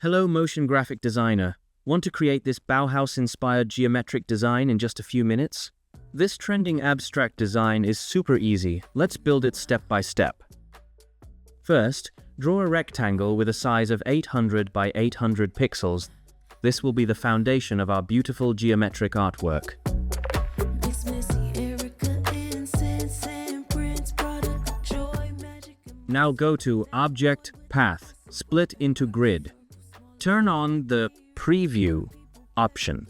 Hello, motion graphic designer. Want to create this Bauhaus-inspired geometric design in just a few minutes? This trending abstract design is super easy. Let's build it step by step. First, draw a rectangle with a size of 800 by 800 pixels. This will be the foundation of our beautiful geometric artwork. Now go to Object, Path, Split into Grid. Turn on the Preview option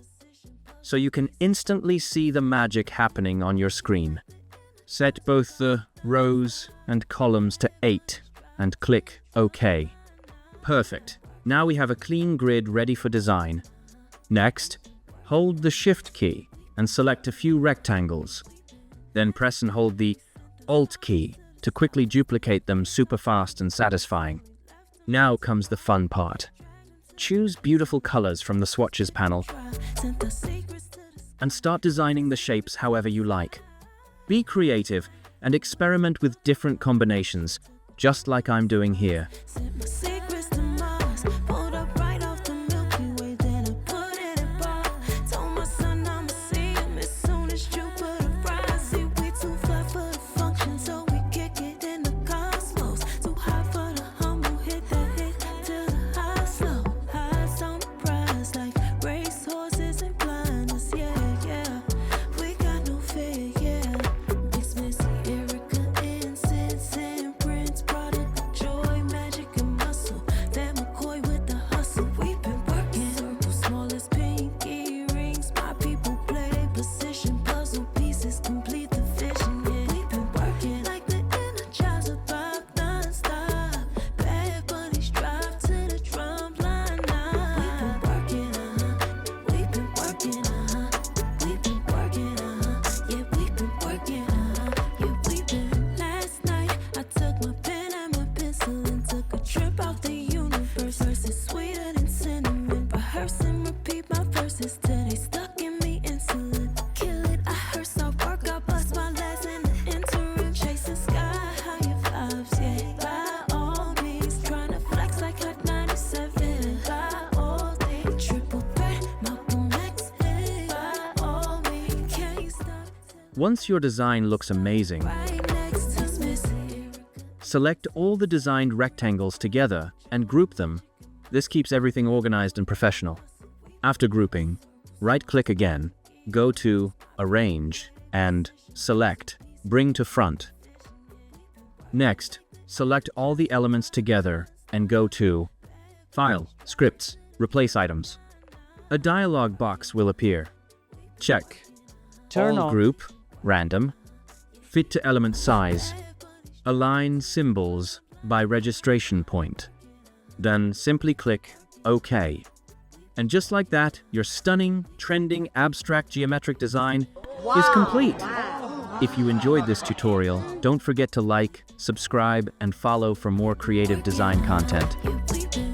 so you can instantly see the magic happening on your screen. Set both the rows and columns to 8 and click OK. Perfect. Now we have a clean grid ready for design. Next, hold the Shift key and select a few rectangles. Then press and hold the Alt key to quickly duplicate them super fast and satisfying. Now comes the fun part. Choose beautiful colors from the swatches panel and start designing the shapes however you like. Be creative and experiment with different combinations, just like I'm doing here. Once your design looks amazing, select all the designed rectangles together and group them. This keeps everything organized and professional. After grouping, right-click again, go to Arrange, and select Bring to Front. Next, select all the elements together and go to File, Scripts, Replace Items. A dialog box will appear. Check. Turn All on Group, Random, Fit to Element Size, Align Symbols by Registration Point. Then simply click OK. And just like that, your stunning, trending, abstract geometric design is complete. If you enjoyed this tutorial, don't forget to like, subscribe, and follow for more creative design content.